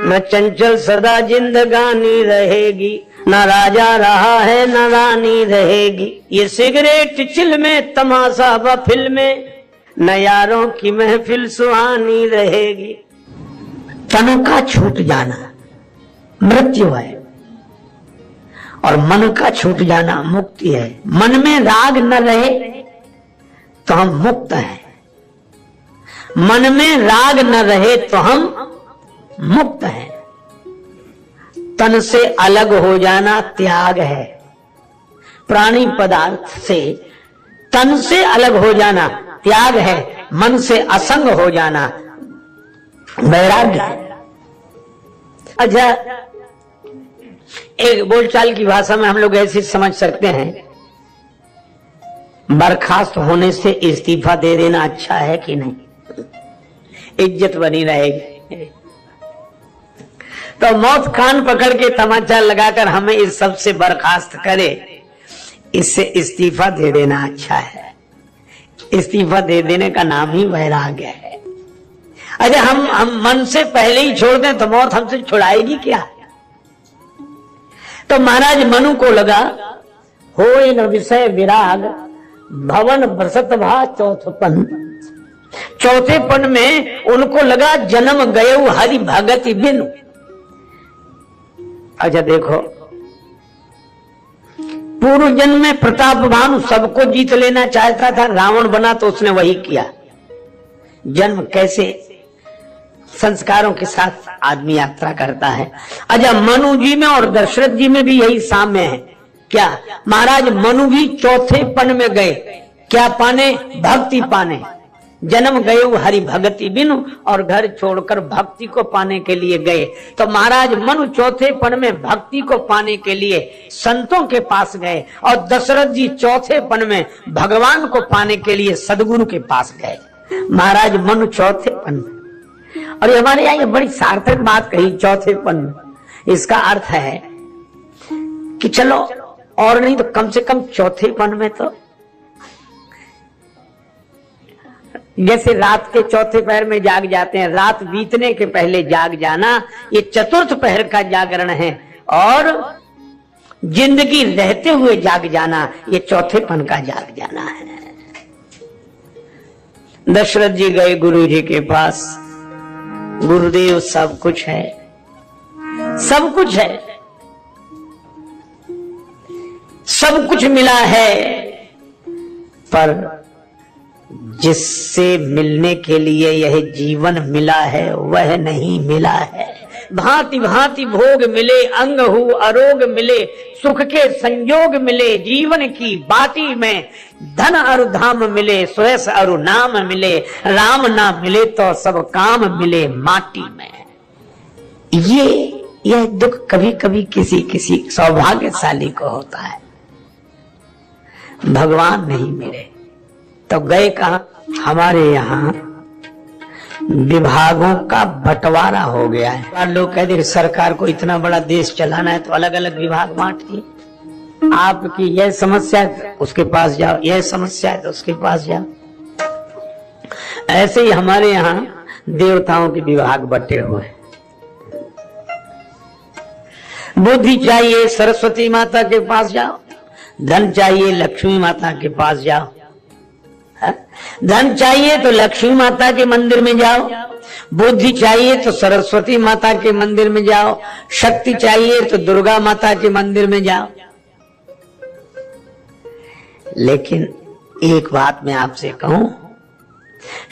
न चंचल सदा जिंदगानी रहेगी, न राजा रहा है न रानी रहेगी। ये सिगरेट चिल में तमाशा व फिल्म में, न यारों की महफिल सुहानी रहेगी। तन का छूट जाना मृत्यु है और मन का छूट जाना मुक्ति है। मन में राग न रहे तो हम मुक्त हैं, मन में राग न रहे तो हम मुक्त हैं। तन से अलग हो जाना त्याग है, प्राणी पदार्थ से तन से अलग हो जाना त्याग है, मन से असंग हो जाना वैराग्य है। अच्छा, एक बोलचाल की भाषा में हम लोग ऐसे समझ सकते हैं, बर्खास्त होने से इस्तीफा दे देना अच्छा है कि नहीं, इज्जत बनी रहेगी। तो मौत कान पकड़ के तमाचा लगाकर हमें इस सब से बर्खास्त करे, इससे इस्तीफा दे देना अच्छा है। इस्तीफा दे देने का नाम ही वैराग्य है। अच्छा, हम मन से पहले ही छोड़ दें तो मौत हमसे छुड़ाएगी क्या? तो महाराज मनु को लगा, होय न विषय विराग भवन बसत भा चौथपन। चौथेपन में उनको लगा जन्म गयो हरि भगति बिनु। अच्छा देखो, पूर्व जन्म में प्रतापवान सबको जीत लेना चाहता था, रावण बना तो उसने वही किया। जन्म कैसे संस्कारों के साथ आदमी यात्रा करता है। अच्छा, मनु जी में और दशरथ जी में भी यही साम्य है। क्या महाराज मनु भी चौथेपन में गए, क्या पाने? भक्ति पाने। जन्म गए हरि भगति बिनु, और घर छोड़कर भक्ति को पाने के लिए गए। तो महाराज मनु चौथेपन में भक्ति को पाने के लिए संतों के पास गए, और दशरथ जी चौथेपन में भगवान को पाने के लिए सदगुरु के पास गए। महाराज मनु चौथेपन में, और हमारे यहाँ ये बड़ी सार्थक बात कही, चौथेपन में। इसका अर्थ है कि चलो और नहीं तो कम से कम चौथेपन में तो, जैसे रात के चौथे पहर में जाग जाते हैं, रात बीतने के पहले जाग जाना, ये चतुर्थ पहर का जागरण है। और जिंदगी रहते हुए जाग जाना, ये चौथेपन का जाग जाना है। दशरथ जी गए गुरु जी के पास, गुरुदेव सब कुछ है, सब कुछ है, सब कुछ मिला है, पर जिससे मिलने के लिए यह जीवन मिला है वह नहीं मिला है। भांति भांति भोग मिले, अंग हु अरोग मिले, सुख के संयोग मिले, जीवन की बाटी में धन अरु धाम मिले, सुयस अरु नाम मिले, राम ना मिले तो सब काम मिले माटी में। यह दुख कभी कभी किसी किसी सौभाग्यशाली को होता है। भगवान नहीं मिले तो गए कहां? हमारे यहाँ विभागों का बंटवारा हो गया है। लोग कहते हैं सरकार को इतना बड़ा देश चलाना है तो अलग अलग विभाग बांट दिए। आपकी यह समस्या है उसके पास जाओ, यह समस्या है तो उसके पास जाओ। ऐसे ही हमारे यहाँ देवताओं के विभाग बटे हुए। बुद्धि चाहिए सरस्वती माता के पास जाओ, धन चाहिए लक्ष्मी माता के पास जाओ। धन चाहिए तो लक्ष्मी माता के मंदिर में जाओ, बुद्धि चाहिए तो सरस्वती माता के मंदिर में जाओ, शक्ति चाहिए तो दुर्गा माता के मंदिर में जाओ। लेकिन एक बात मैं आपसे कहूं,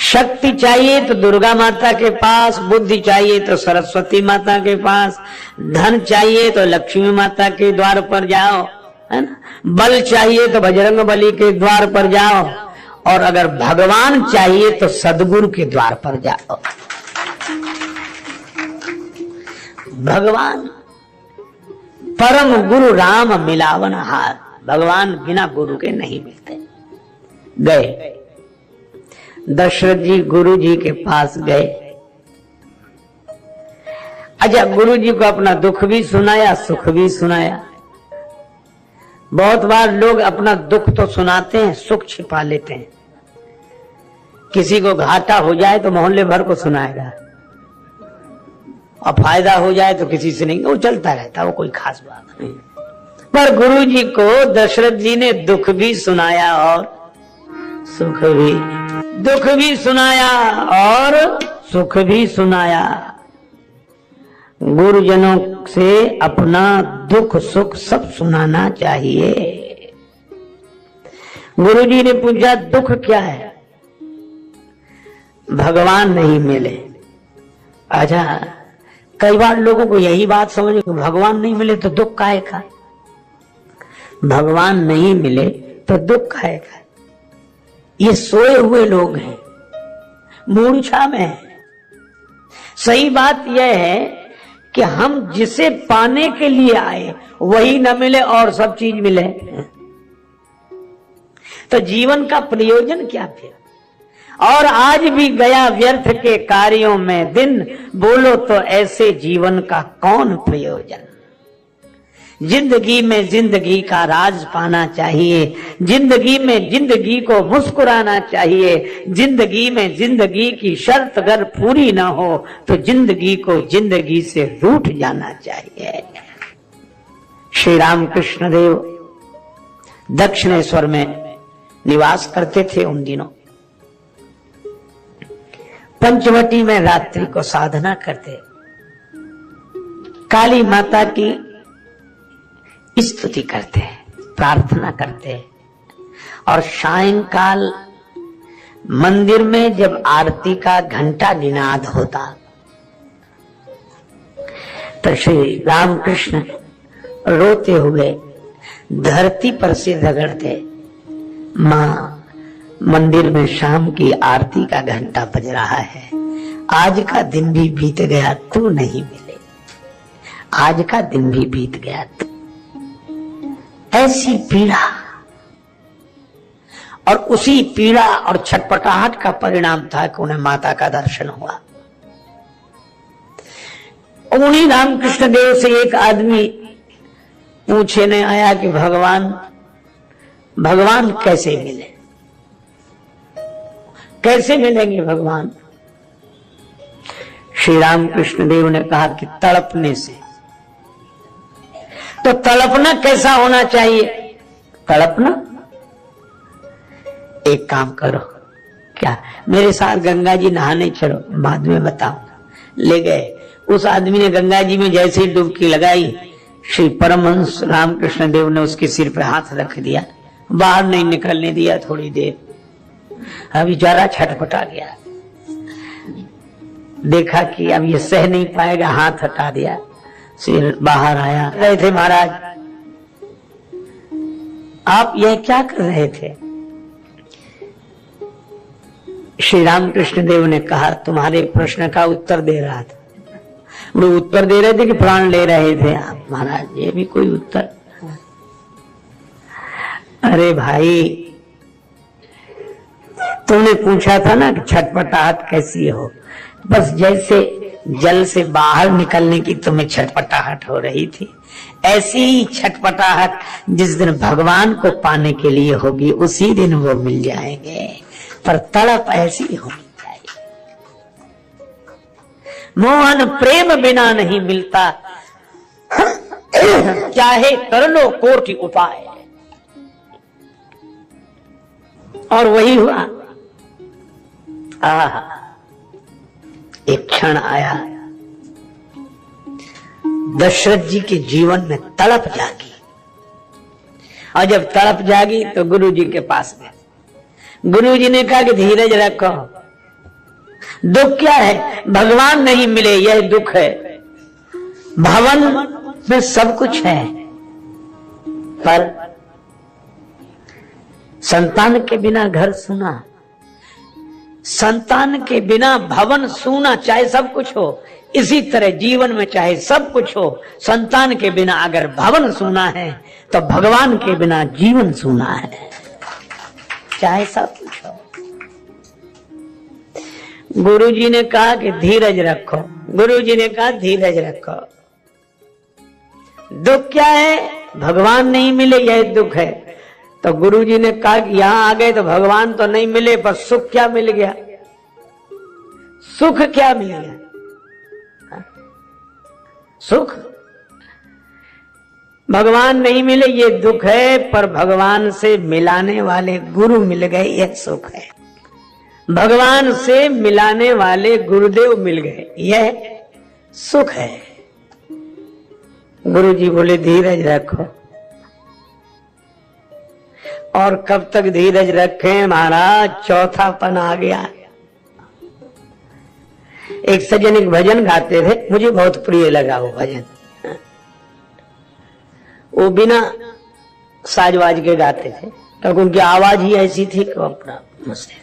शक्ति चाहिए तो दुर्गा माता के पास, बुद्धि चाहिए तो सरस्वती माता के पास, धन चाहिए तो लक्ष्मी माता के द्वार पर जाओ, है ना? बल चाहिए तो बजरंग बली के द्वार पर जाओ, और अगर भगवान चाहिए तो सदगुरु के द्वार पर जाओ। भगवान परम गुरु राम मिलावन हाथ, भगवान बिना गुरु के नहीं मिलते। गए दशरथ जी गुरु जी के पास गए। अच्छा, गुरु जी को अपना दुख भी सुनाया, सुख भी सुनाया। बहुत बार लोग अपना दुख तो सुनाते हैं, सुख छिपा लेते हैं। किसी को घाटा हो जाए तो मोहल्ले भर को सुनाएगा, और फायदा हो जाए तो किसी से नहीं, वो चलता रहता, वो कोई खास बात नहीं। पर गुरु जी को दशरथ जी ने दुख भी सुनाया और सुख भी, दुख भी सुनाया और सुख भी सुनाया। गुरुजनों से अपना दुख सुख सब सुनाना चाहिए। गुरुजी ने पूछा दुख क्या है? भगवान नहीं मिले। अच्छा, कई बार लोगों को यही बात समझ, भगवान नहीं मिले तो दुख काहे का? भगवान नहीं मिले तो दुख काहे का? ये सोए हुए लोग हैं, मूर्छा में है। सही बात यह है कि हम जिसे पाने के लिए आए वही न मिले और सब चीज मिले, तो जीवन का प्रयोजन क्या फिर? और आज भी गया व्यर्थ के कार्यों में दिन, बोलो तो ऐसे जीवन का कौन प्रयोजन? जिंदगी में जिंदगी का राज पाना चाहिए, जिंदगी में जिंदगी को मुस्कुराना चाहिए, जिंदगी में जिंदगी की शर्त अगर पूरी ना हो तो जिंदगी को जिंदगी से रूठ जाना चाहिए। श्री रामकृष्ण देव दक्षिणेश्वर में निवास करते थे उन दिनों। पंचवटी में रात्रि को साधना करते, काली माता की स्तुति करते, प्रार्थना करते, और सायंकाल मंदिर में जब आरती का घंटा निनाद होता तो श्री रामकृष्ण रोते हुए धरती पर से रगड़ते, मां मंदिर में शाम की आरती का घंटा बज रहा है, आज का दिन भी बीत गया, तू नहीं मिले, आज का दिन भी बीत गया तू। ऐसी पीड़ा, और उसी पीड़ा और छटपटाहट का परिणाम था कि उन्हें माता का दर्शन हुआ। उन्हीं रामकृष्ण देव से एक आदमी पूछने आया कि भगवान कैसे मिले, कैसे मिलेंगे भगवान? श्री रामकृष्ण देव ने कहा कि तड़पने से। तो तड़पना कैसा होना चाहिए? तड़पना, एक काम करो, क्या मेरे साथ गंगा जी नहाने चलो, बाद में बताऊंगा। ले गए, उस आदमी ने गंगा जी में जैसे ही डुबकी लगाई, श्री परमहंस रामकृष्ण देव ने उसके सिर पे हाथ रख दिया, बाहर नहीं निकलने दिया थोड़ी देर। अभी जरा छटपटा गया, देखा कि अब ये सह नहीं पाएगा, हाथ हटा दिया, सिर बाहर आया। रहे थे महाराज, आप यह क्या कर रहे थे? श्री रामकृष्ण देव ने कहा, तुम्हारे प्रश्न का उत्तर दे रहा था। वो उत्तर दे रहे थे कि प्राण ले रहे थे आप? महाराज ये भी कोई उत्तर? अरे भाई, तुमने पूछा था ना कि छटपटाहट कैसी हो, बस जैसे जल से बाहर निकलने की तुम्हें छटपटाहट हो रही थी, ऐसी ही छटपटाहट जिस दिन भगवान को पाने के लिए होगी उसी दिन वो मिल जाएंगे। पर तड़प ऐसी होनी चाहिए। मोहन प्रेम बिना नहीं मिलता, चाहे कर लो कोटि उपाय। और वही हुआ। एक क्षण आया, दशरथ जी के जीवन में तड़प जागी, और जब तड़प जागी तो गुरु जी के पास गए। गुरु जी ने कहा कि धीरज रखो, दुख क्या है? भगवान नहीं मिले यह दुख है। भवन में सब कुछ है, पर संतान के बिना घर सूना, संतान के बिना भवन सूना। चाहे सब कुछ हो, इसी तरह जीवन में चाहे सब कुछ हो, संतान के बिना अगर भवन सूना है तो भगवान के बिना जीवन सूना है, चाहे सब कुछ हो। गुरु जी ने कहा कि धीरज रखो, गुरु जी ने कहा धीरज रखो। दुख क्या है? भगवान नहीं मिले यह दुख है। तो गुरु जी ने कहा कि यहां आ गए तो भगवान तो नहीं मिले, पर सुख क्या मिल गया? सुख क्या मिल गया? सुख। भगवान नहीं मिले ये दुख है, पर भगवान से मिलाने वाले गुरु मिल गए यह सुख है। भगवान से मिलाने वाले गुरुदेव मिल गए यह सुख है। गुरु जी बोले धीरज रखो। और कब तक धीरज रखें महाराज, चौथापन आ गया। एक सज्जन एक भजन गाते थे, मुझे बहुत प्रिय लगा वो भजन। वो बिना साजवाज के गाते थे क्योंकि उनकी आवाज ही ऐसी थी कि अपना मसले।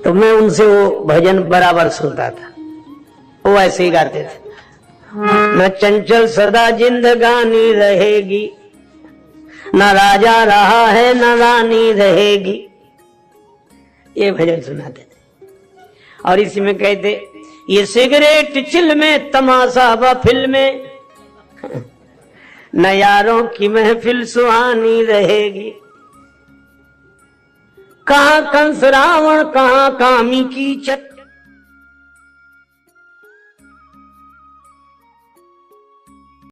तो मैं उनसे वो भजन बराबर सुनता था, वो ऐसे ही गाते थे। न चंचल सदा जिंदगानी रहेगी, न राजा रहा है न रानी रहेगी, ये भजन सुनाते थे। और इसी में कहते ये सिगरेट चिल में तमाशा व फिल्म में, न यारों की महफिल सुहानी रहेगी। कहाँ कंस रावण कहाँ कामी कीचक,